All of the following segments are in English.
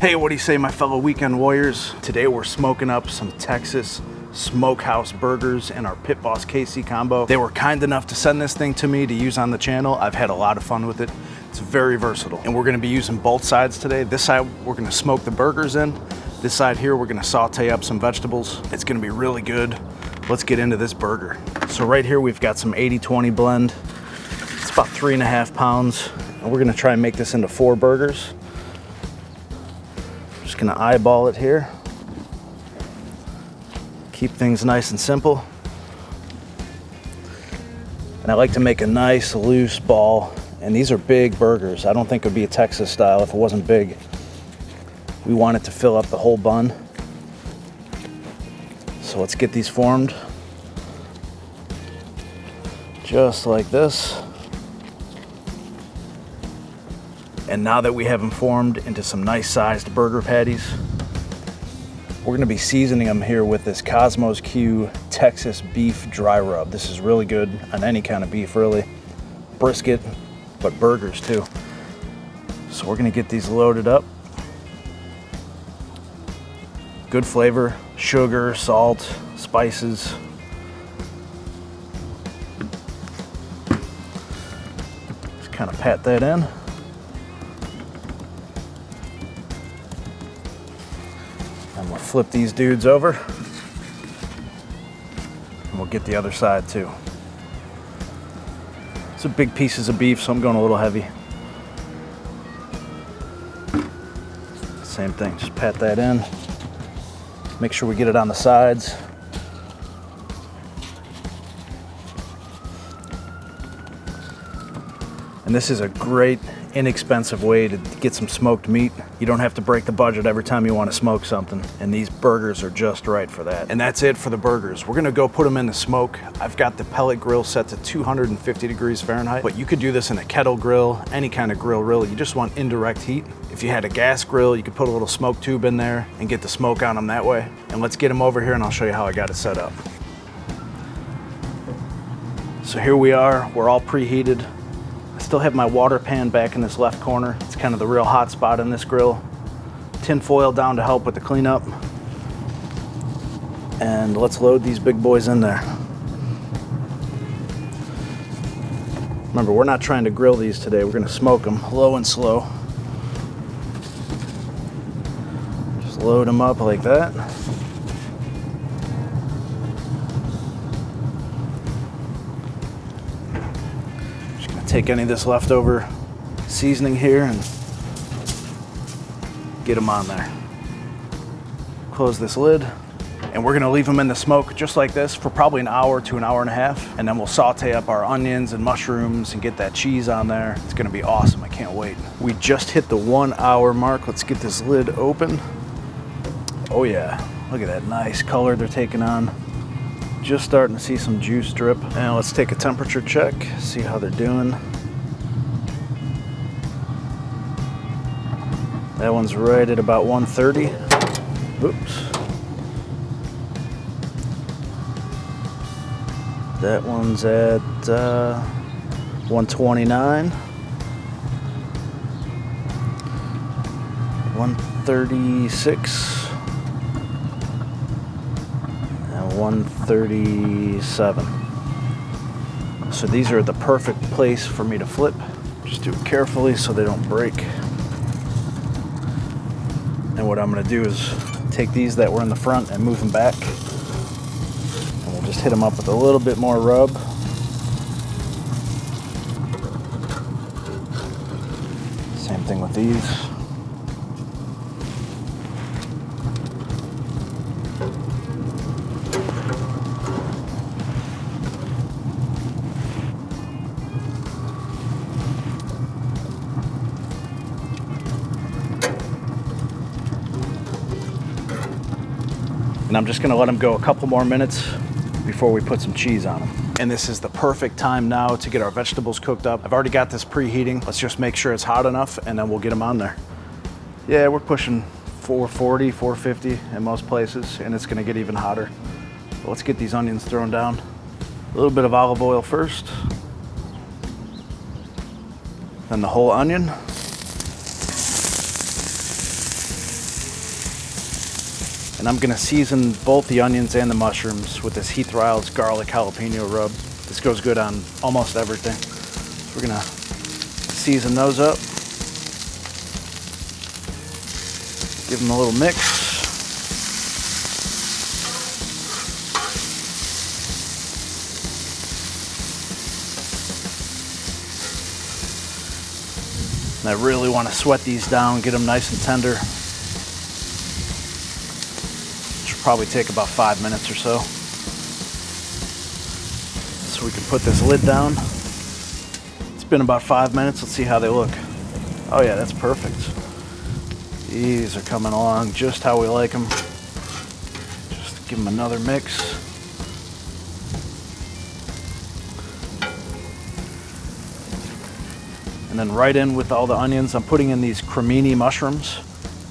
Hey, what do you say, my fellow weekend warriors? Today we're smoking up some Texas Smokehouse Burgers in our Pit Boss KC combo. They were kind enough to send this thing to me to use on the channel. I've had a lot of fun with it. It's very versatile. And we're gonna be using both sides today. This side, we're gonna smoke the burgers in. This side here, we're gonna saute up some vegetables. It's gonna be really good. Let's get into this burger. So right here, we've got some 80-20 blend. It's about 3.5 pounds. And we're gonna try and make this into 4 burgers. Just gonna eyeball it here. Keep things nice and simple. And I like to make a nice loose ball. And these are big burgers. I don't think it would be a Texas style if it wasn't big. We want it to fill up the whole bun. So let's get these formed. Just like this. And now that we have them formed into some nice sized burger patties, we're gonna be seasoning them here with this Kosmos Q Texas beef dry rub. This is really good on any kind of beef, really. Brisket, but burgers too. So we're gonna get these loaded up. Good flavor, sugar, salt, spices. Just kind of pat that in. And we'll flip these dudes over. And we'll get the other side too. It's a big pieces of beef, so I'm going a little heavy. Same thing, just pat that in. Make sure we get it on the sides. And this is a great, inexpensive way to get some smoked meat. You don't have to break the budget every time you want to smoke something. And these burgers are just right for that. And that's it for the burgers. We're gonna go put them in the smoke. I've got the pellet grill set to 250 degrees Fahrenheit, but you could do this in a kettle grill, any kind of grill really. You just want indirect heat. If you had a gas grill, you could put a little smoke tube in there and get the smoke on them that way. And let's get them over here and I'll show you how I got it set up. So here we are, we're all preheated. I still have my water pan back in this left corner. It's kind of the real hot spot in this grill. Tin foil down to help with the cleanup. And let's load these big boys in there. Remember, we're not trying to grill these today. We're gonna smoke them low and slow. Just load them up like that. Take any of this leftover seasoning here and get them on there. Close this lid, and we're gonna leave them in the smoke just like this for probably an hour to an hour and a half, and then we'll saute up our onions and mushrooms and get that cheese on there. It's gonna be awesome, I can't wait. We just hit the 1 hour mark. Let's get this lid open. Oh yeah, look at that nice color they're taking on. Just starting to see some juice drip. And let's take a temperature check, see how they're doing. That one's right at about 130. Oops. That one's at 129. 136. 137. So these are the perfect place for me to flip. Just do it carefully so they don't break. And what I'm gonna do is take these that were in the front and move them back. And we'll just hit them up with a little bit more rub. Same thing with these. And I'm just gonna let them go a couple more minutes before we put some cheese on them. And this is the perfect time now to get our vegetables cooked up. I've already got this preheating. Let's just make sure it's hot enough and then we'll get them on there. Yeah, we're pushing 440, 450 in most places, and it's gonna get even hotter. But let's get these onions thrown down. A little bit of olive oil first. Then the whole onion. And I'm gonna season both the onions and the mushrooms with this Heath Riles garlic jalapeno rub. This goes good on almost everything. So we're gonna season those up. Give them a little mix. And I really want to sweat these down, get them nice and tender. Should probably take about 5 minutes or so. So we can put this lid down. It's been about 5 minutes. Let's see how they look. Oh yeah, that's perfect. These are coming along just how we like them. Just give them another mix. And then right in with all the onions, I'm putting in these cremini mushrooms.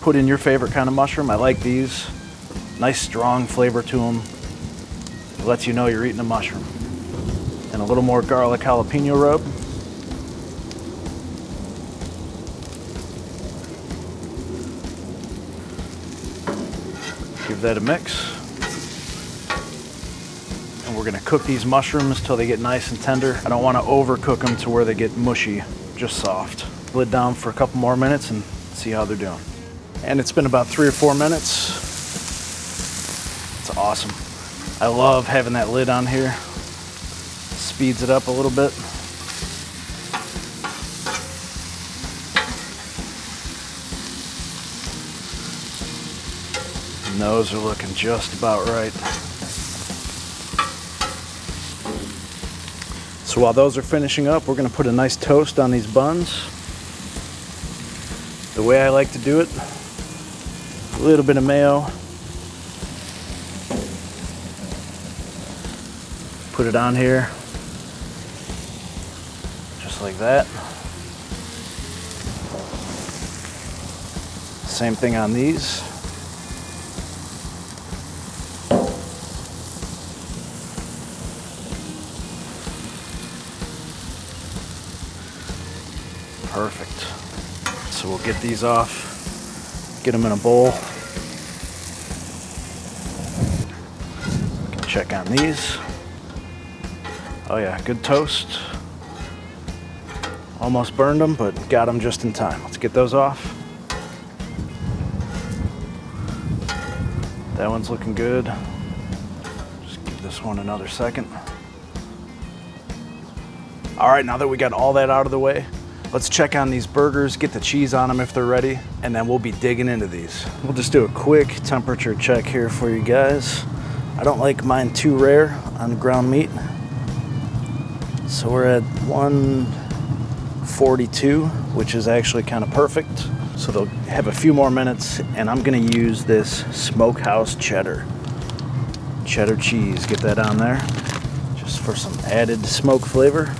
Put in your favorite kind of mushroom. I like these. Nice strong flavor to them. It lets you know you're eating a mushroom. And a little more garlic jalapeno rub. Give that a mix. And we're gonna cook these mushrooms till they get nice and tender. I don't wanna overcook them to where they get mushy, just soft. Lid down for a couple more minutes and see how they're doing. And it's been about 3 or 4 minutes. It's awesome. I love having that lid on here. Speeds it up a little bit. And those are looking just about right. So while those are finishing up, we're gonna put a nice toast on these buns. The way I like to do it, a little bit of mayo. Put it on here, just like that. Same thing on these. Perfect. So we'll get these off, get them in a bowl. Check on these. Oh yeah, good toast. Almost burned them, but got them just in time. Let's get those off. That one's looking good. Just give this one another second. All right, now that we got all that out of the way, let's check on these burgers, get the cheese on them if they're ready, and then we'll be digging into these. We'll just do a quick temperature check here for you guys. I don't like mine too rare on ground meat. So we're at 142, which is actually kind of perfect. So they'll have a few more minutes, and I'm gonna use this Smokehouse cheddar cheese. Get that on there, just for some added smoke flavor.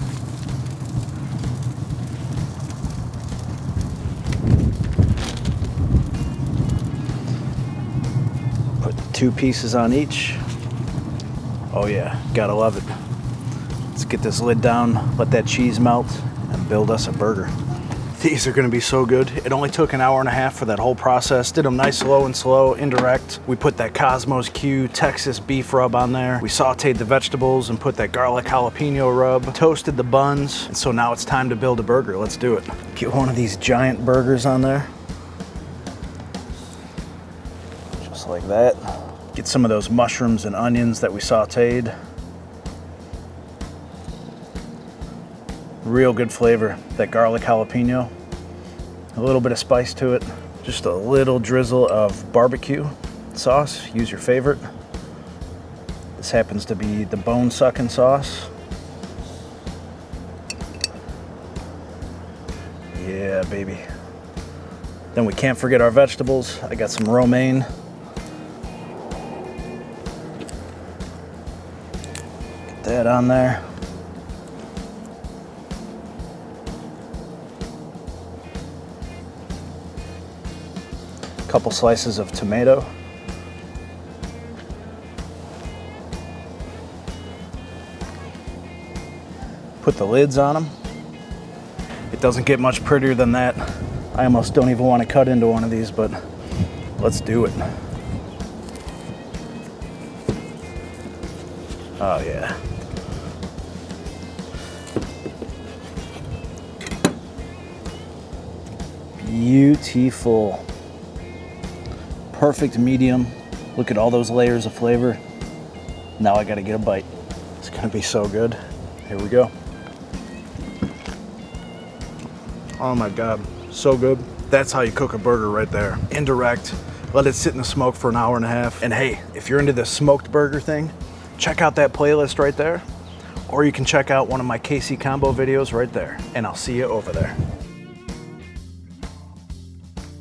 Put 2 pieces on each. Oh yeah, gotta love it. Let's get this lid down, let that cheese melt, and build us a burger. These are gonna be so good. It only took an hour and a half for that whole process. Did them nice low and slow, indirect. We put that Kosmos Q Texas beef rub on there. We sauteed the vegetables and put that garlic jalapeno rub, toasted the buns, and so now it's time to build a burger. Let's do it. Get one of these giant burgers on there. Just like that. Get some of those mushrooms and onions that we sauteed. Real good flavor, that garlic jalapeno. A little bit of spice to it. Just a little drizzle of barbecue sauce, use your favorite. This happens to be the bone sucking sauce. Yeah, baby. Then we can't forget our vegetables. I got some romaine. Get that on there. Couple slices of tomato. Put the lids on them. It doesn't get much prettier than that. I almost don't even want to cut into one of these, but let's do it. Oh yeah. Beautiful. Perfect medium. Look at all those layers of flavor. Now I gotta get a bite. It's gonna be so good. Here we go. Oh my God, so good. That's how you cook a burger right there. Indirect, let it sit in the smoke for an hour and a half. And hey, if you're into this smoked burger thing, check out that playlist right there. Or you can check out one of my KC combo videos right there. And I'll see you over there.